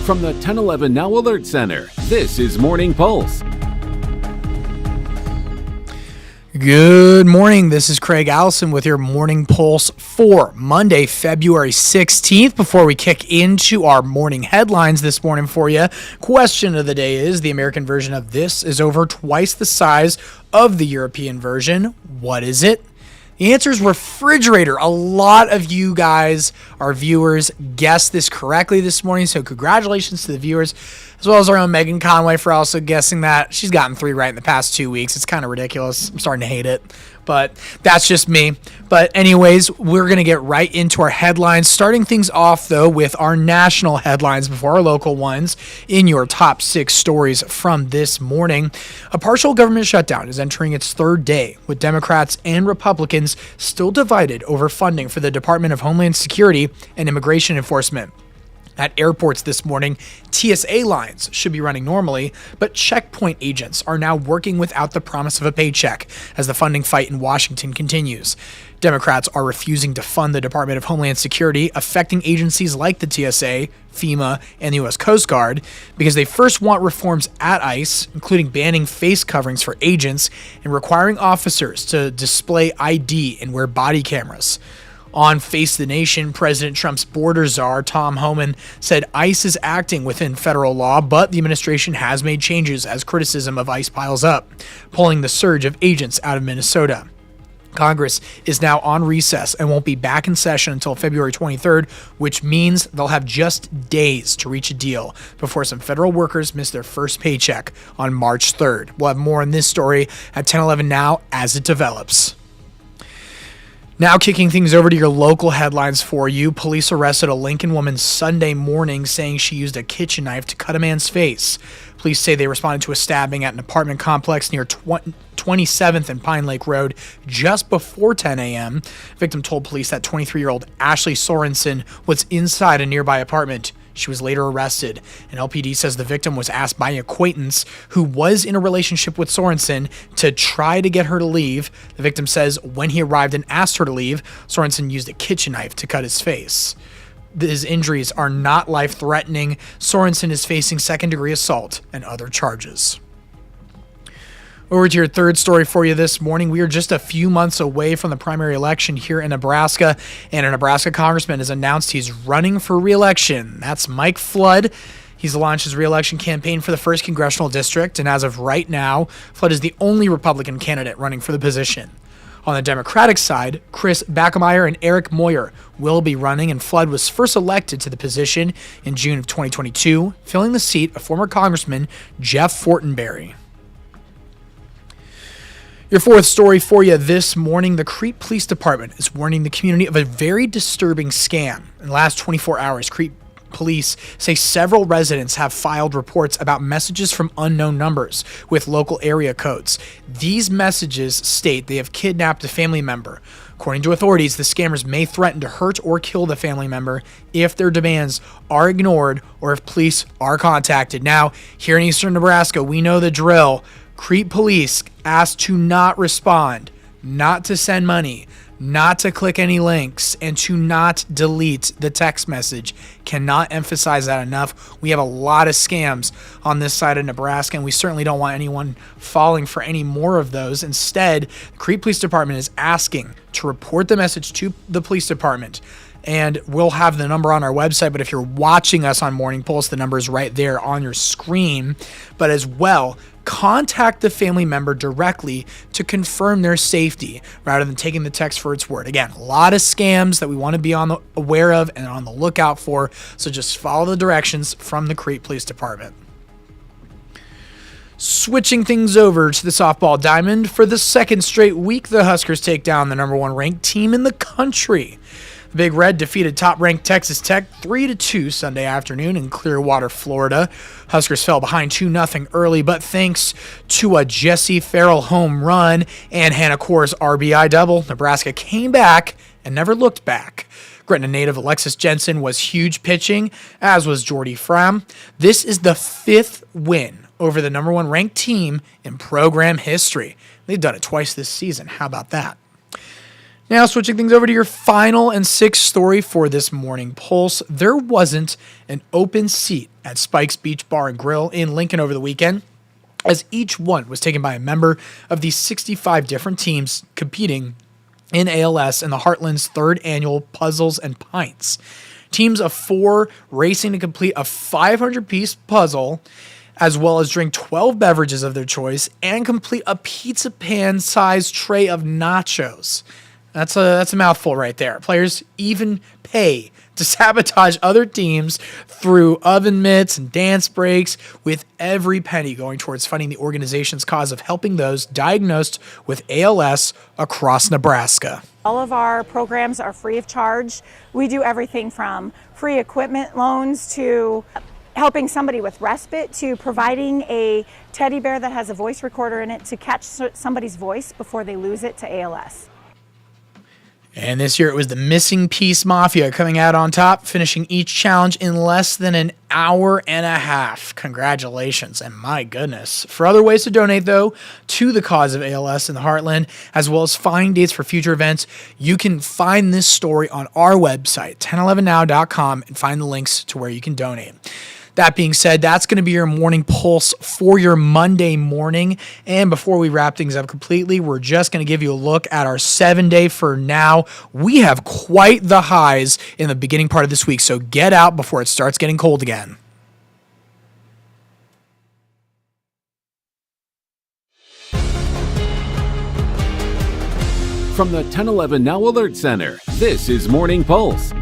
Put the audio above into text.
From the 1011 Now Alert Center, this is Morning Pulse. Good morning. This is Craig Allison with your Morning Pulse for Monday, February 16th. Before we kick into our morning headlines this morning for you, question of the day is, the American version of this is over twice the size of the European version. What is it? The answer is refrigerator. A lot of you guys, our viewers, guessed this correctly this morning, so congratulations to the viewers, as well as our own Megan Conway for also guessing that. She's gotten 3 right in the past 2 weeks. It's kind of ridiculous. I'm starting to hate it, but that's just me. But anyways, we're going to get right into our headlines, starting things off, though, with our national headlines before our local ones in your top 6 stories from this morning. A partial government shutdown is entering its 3rd day, with Democrats and Republicans still divided over funding for the Department of Homeland Security and Immigration Enforcement. At airports this morning, TSA lines should be running normally, but checkpoint agents are now working without the promise of a paycheck as the funding fight in Washington continues. Democrats are refusing to fund the Department of Homeland Security, affecting agencies like the TSA, FEMA, and the U.S. Coast Guard, because they first want reforms at ICE, including banning face coverings for agents and requiring officers to display ID and wear body cameras. On Face the Nation, President Trump's border czar, Tom Homan, said ICE is acting within federal law, but the administration has made changes as criticism of ICE piles up, pulling the surge of agents out of Minnesota. Congress is now on recess and won't be back in session until February 23rd, which means they'll have just days to reach a deal before some federal workers miss their first paycheck on March 3rd. We'll have more on this story at 10:11 now as it develops. Now kicking things over to your local headlines for you. Police arrested a Lincoln woman Sunday morning saying she used a kitchen knife to cut a man's face. Police say they responded to a stabbing at an apartment complex near 27th and Pine Lake Road just before 10 a.m. Victim told police that 23-year-old Ashley Sorensen was inside a nearby apartment. She was later arrested, and LPD says the victim was asked by an acquaintance who was in a relationship with Sorensen to try to get her to leave. The victim says when he arrived and asked her to leave, Sorensen used a kitchen knife to cut his face. His injuries are not life-threatening. Sorensen is facing second-degree assault and other charges. Over to your third story for you this morning. We are just a few months away from the primary election here in Nebraska, and a Nebraska congressman has announced he's running for re-election. That's Mike Flood. He's launched his re-election campaign for the 1st Congressional District, and as of right now, Flood is the only Republican candidate running for the position. On the Democratic side, Chris Backemeyer and Eric Moyer will be running, and Flood was first elected to the position in June of 2022, filling the seat of former Congressman Jeff Fortenberry. Your fourth story for you this morning, the Crete Police Department is warning the community of a very disturbing scam. In the last 24 hours, Crete Police say several residents have filed reports about messages from unknown numbers with local area codes. These messages state they have kidnapped a family member. According to authorities, the scammers may threaten to hurt or kill the family member if their demands are ignored or if police are contacted. Now, here in eastern Nebraska, we know the drill. Crete Police asked to not respond, not to send money, not to click any links, and to not delete the text message. Cannot emphasize that enough. We have a lot of scams on this side of Nebraska, and we certainly don't want anyone falling for any more of those. Instead, the Crete Police Department is asking to report the message to the police department. And we'll have the number on our website, but if you're watching us on Morning Pulse, the number is right there on your screen. But as well, contact the family member directly to confirm their safety rather than taking the text for its word. Again, a lot of scams that we want to be aware of and on the lookout for, so just follow the directions from the Crete Police Department. Switching things over to the softball diamond, for the 2nd straight week, the Huskers take down the number 1 ranked team in the country. The Big Red defeated top-ranked Texas Tech 3-2 Sunday afternoon in Clearwater, Florida. Huskers fell behind 2-0 early, but thanks to a Jesse Farrell home run and Hannah Core's RBI double, Nebraska came back and never looked back. Gretna native Alexis Jensen was huge pitching, as was Jordy Fram. This is the 5th win over the number 1 ranked team in program history. They've done it twice this season. How about that? Now, switching things over to your final and sixth story for this morning pulse. There wasn't an open seat at Spike's Beach Bar and Grill in Lincoln over the weekend, as each one was taken by a member of the 65 different teams competing in ALS and the Heartland's third annual Puzzles and Pints. Teams of 4 racing to complete a 500-piece puzzle, as well as drink 12 beverages of their choice and complete a pizza pan-sized tray of nachos. That's a mouthful right there. Players even pay to sabotage other teams through oven mitts and dance breaks, with every penny going towards funding the organization's cause of helping those diagnosed with ALS across Nebraska. All of our programs are free of charge. We do everything from free equipment loans to helping somebody with respite to providing a teddy bear that has a voice recorder in it to catch somebody's voice before they lose it to ALS. And this year it was the Missing Piece Mafia coming out on top, finishing each challenge in less than an hour and a half. Congratulations, and my goodness. For other ways to donate, though, to the cause of ALS in the Heartland, as well as find dates for future events, you can find this story on our website, 1011now.com, and find the links to where you can donate. That being said, that's going to be your morning pulse for your Monday morning. And before we wrap things up completely, we're just going to give you a look at our 7-day for now. We have quite the highs in the beginning part of this week, so get out before it starts getting cold again. From the 1011 Now Alert Center, this is Morning Pulse.